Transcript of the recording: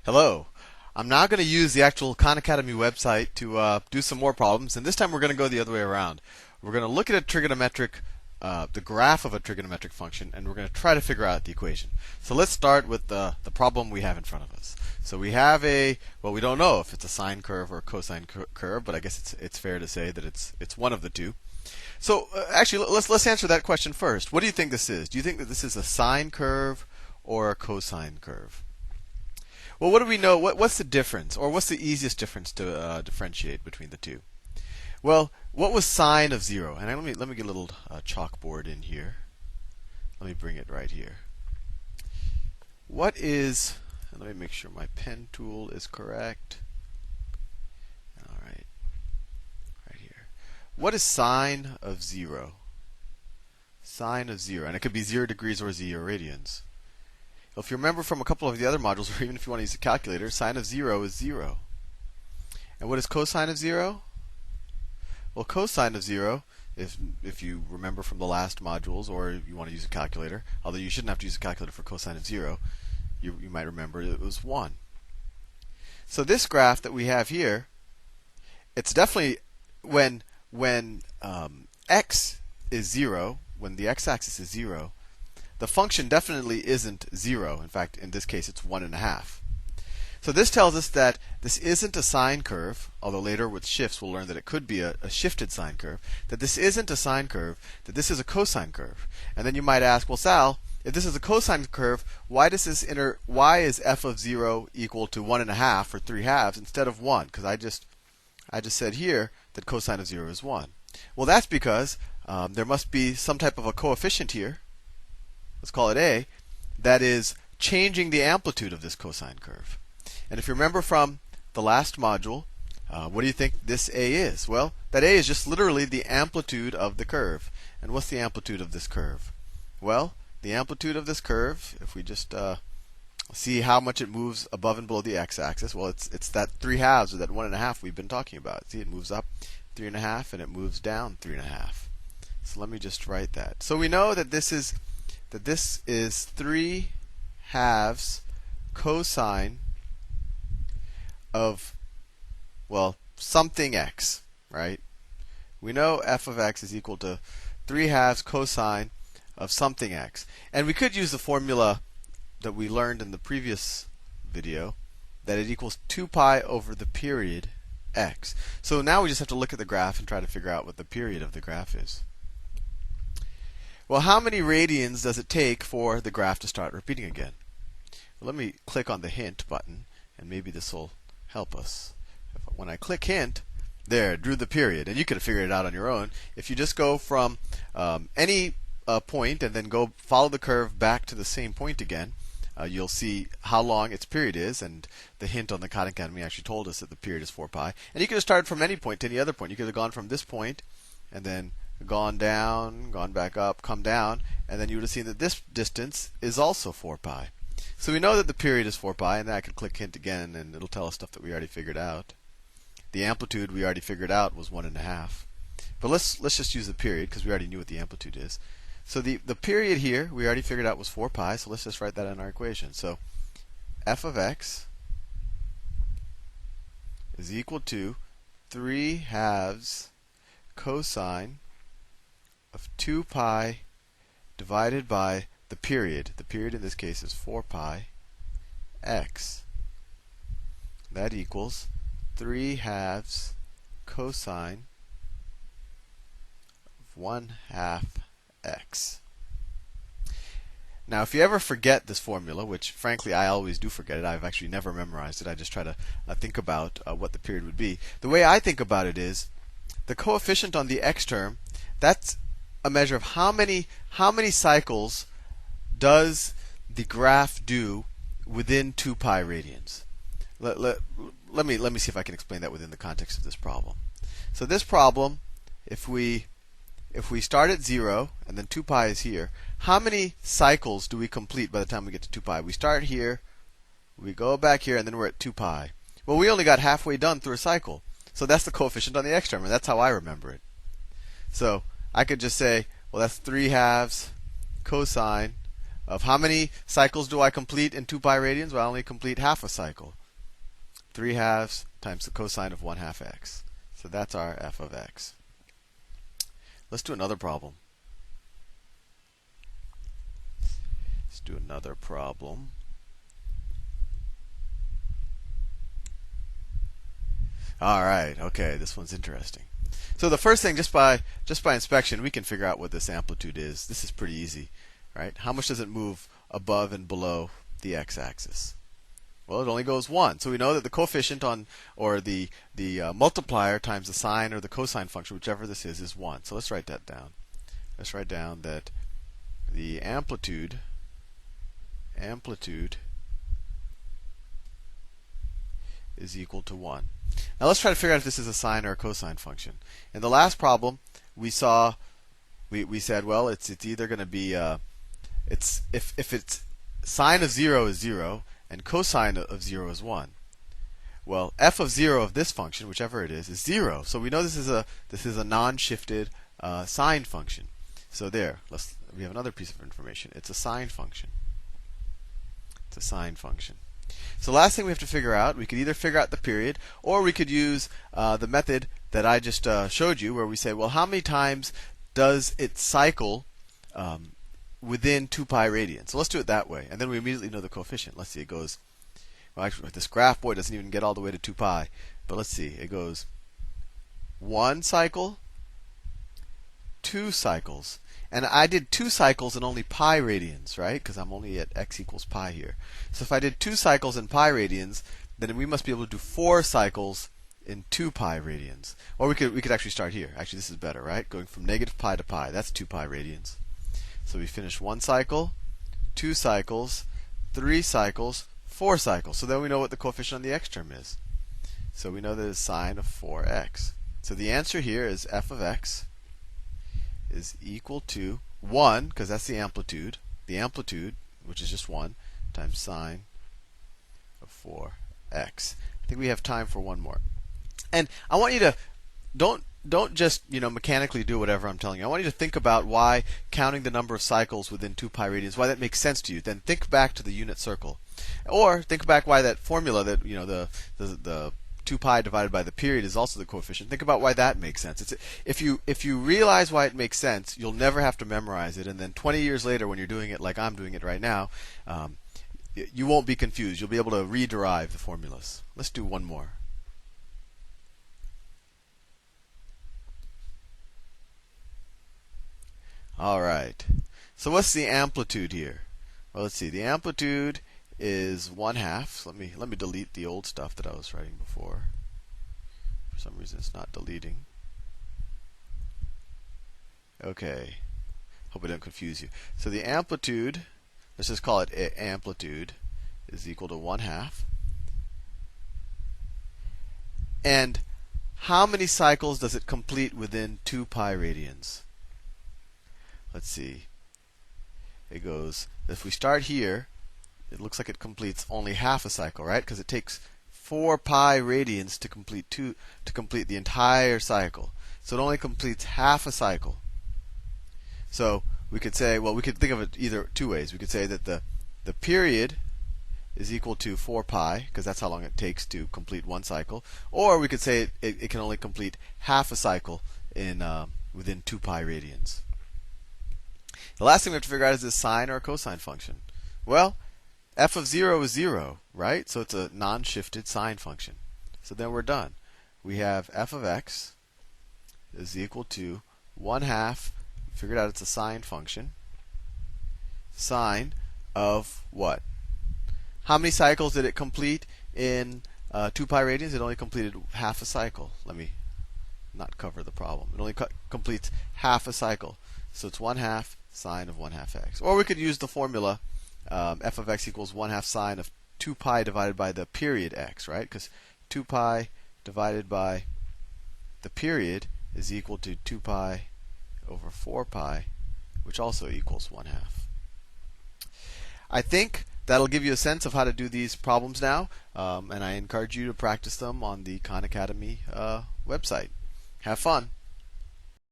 Hello. I'm now going to use the actual Khan Academy website to do some more problems, and this time we're going to go the other way around. We're going to look at the graph of a trigonometric function, and we're going to try to figure out the equation. So let's start with the problem we have in front of us. So we have we don't know if it's a sine curve or a cosine curve, but I guess it's fair to say that it's one of the two. So actually, let's answer that question first. What do you think this is? Do you think that this is a sine curve or a cosine curve? Well, what do we know? What's the difference, or what's the easiest difference to differentiate between the two? Well, what was sine of 0? And let me get a little chalkboard in here. Let me bring it right here. What is? And let me make sure my pen tool is correct. All right, right here. What is sine of 0? Sine of 0, and it could be 0 degrees or 0 radians. If you remember from a couple of the other modules, or even if you want to use a calculator, sine of 0 is 0. And what is cosine of 0? Well, cosine of 0, if you remember from the last modules, or you want to use a calculator, although you shouldn't have to use a calculator for cosine of 0, you might remember it was 1. So this graph that we have here, it's definitely when x is 0, when the x-axis is 0, the function definitely isn't 0. In fact, in this case, it's 1.5. So this tells us that this isn't a sine curve, although later with shifts we'll learn that it could be a shifted sine curve, that this isn't a sine curve, that this is a cosine curve. And then you might ask, well, Sal, if this is a cosine curve, why is f of 0 equal to 1.5 or 3/2 instead of 1? Because I just said here that cosine of 0 is 1. Well, that's because there must be some type of a coefficient here, let's call it a, that is changing the amplitude of this cosine curve. And if you remember from the last module, what do you think this a is? Well, that a is just literally the amplitude of the curve. And what's the amplitude of this curve? Well, the amplitude of this curve, if we just see how much it moves above and below the x-axis, well, it's that 3/2 or that 1.5 we've been talking about. See, it moves up 3.5 and it moves down 3.5. So let me just write that. So we know that this is 3/2 cosine of, well, something x, right? We know f of x is equal to 3/2 cosine of something x. And we could use the formula that we learned in the previous video, that it equals 2 pi over the period x. So now we just have to look at the graph and try to figure out what the period of the graph is. Well, how many radians does it take for the graph to start repeating again? Well, let me click on the hint button, and maybe this will help us. When I click hint, there, it drew the period. And you could have figured it out on your own. If you just go from any point and then go follow the curve back to the same point again, you'll see how long its period is. And the hint on the Khan Academy actually told us that the period is 4 pi. And you could have started from any point to any other point. You could have gone from this point and then gone down, gone back up, come down, and then you would have seen that this distance is also 4 pi. So we know that the period is 4 pi, and then I can click hint again, and it'll tell us stuff that we already figured out. The amplitude we already figured out was 1.5. But let's just use the period, because we already knew what the amplitude is. So the period here we already figured out was 4 pi, so let's just write that in our equation. So f of x is equal to 3/2 cosine of 2 pi divided by the period. The period in this case is 4 pi x. That equals 3/2 cosine of 1/2 x. Now, if you ever forget this formula, which frankly I always do forget it, I've actually never memorized it. I just try to think about what the period would be. The way I think about it is the coefficient on the x term, that's a measure of how many cycles does the graph do within 2 pi radians. Let me see if I can explain that within the context of this problem. So this problem, if we start at 0 and then 2 pi is here, how many cycles do we complete by the time we get to 2 pi? We start here, we go back here, and then we're at 2 pi. Well, we only got halfway done through a cycle. So that's the coefficient on the x term, and that's how I remember it. So I could just say, well, that's 3/2 cosine of how many cycles do I complete in 2 pi radians? Well, I only complete half a cycle. 3/2 times the cosine of 1/2 x. So that's our f of x. Let's do another problem. Let's do another problem. All right, okay, this one's interesting. So the first thing, just by inspection, we can figure out what this amplitude is. This is pretty easy, right? How much does it move above and below the x-axis? Well, it only goes 1. So we know that the coefficient on, or the multiplier times the sine or the cosine function, whichever this is 1. So let's write that down. Let's write down that the amplitude is equal to 1. Now let's try to figure out if this is a sine or a cosine function. In the last problem, we said, well, it's either going to be if it's sine of 0 is 0 and cosine of 0 is 1. Well, f of 0 of this function, whichever it is 0. So we know this is a non-shifted sine function. So there, we have another piece of information. It's a sine function. It's a sine function. So the last thing we have to figure out, we could either figure out the period, or we could use the method that I just showed you, where we say, well, how many times does it cycle within 2 pi radians? So let's do it that way, and then we immediately know the coefficient. Let's see, it goes, well, actually, this graph, boy, doesn't even get all the way to 2 pi. But let's see, it goes 1 cycle, 2 cycles. And I did 2 cycles in only pi radians, right? Because I'm only at x equals pi here. So if I did 2 cycles in pi radians, then we must be able to do 4 cycles in 2 pi radians. Or we could actually start here. Actually, this is better, right? Going from negative pi to pi. That's 2 pi radians. So we finish 1 cycle, 2 cycles, 3 cycles, 4 cycles. So then we know what the coefficient on the x term is. So we know that it's sine of 4x. So the answer here is f of x is equal to 1, because that's the amplitude, which is just 1, times sine of 4x. I think we have time for one more. And I want you to, don't just mechanically do whatever I'm telling you. I want you to think about why counting the number of cycles within 2 pi radians, why that makes sense to you. Then think back to the unit circle. Or think back why that formula that, the 2 pi divided by the period is also the coefficient. Think about why that makes sense. If you realize why it makes sense, you'll never have to memorize it. And then 20 years later, when you're doing it like I'm doing it right now, you won't be confused. You'll be able to rederive the formulas. Let's do one more. All right. So what's the amplitude here? Well, let's see. The amplitude is 1/2. So let me delete the old stuff that I was writing before. For some reason, it's not deleting. Okay. Hope I don't confuse you. So the amplitude, let's just call it amplitude, is equal to 1/2. And how many cycles does it complete within 2 pi radians? Let's see. It goes, if we start here, it looks like it completes only half a cycle, right? Because it takes 4 pi radians to complete the entire cycle. So it only completes half a cycle. So we could say, well, we could think of it either two ways. We could say that the period is equal to 4 pi, because that's how long it takes to complete one cycle. Or we could say it can only complete half a cycle within 2 pi radians. The last thing we have to figure out is this sine or a cosine function. Well, f of 0 is 0, right? So it's a non-shifted sine function. So then we're done. We have f of x is equal to 1/2. Figured out it's a sine function. Sine of what? How many cycles did it complete in 2 pi radians? It only completed half a cycle. Let me not cover the problem. It only completes half a cycle. So it's 1/2 sine of 1/2 x. Or we could use the formula f of x equals 1/2 sine of 2 pi divided by the period x, right? Because 2 pi divided by the period is equal to 2 pi over 4 pi, which also equals 1/2. I think that'll give you a sense of how to do these problems now, and I encourage you to practice them on the Khan Academy website. Have fun.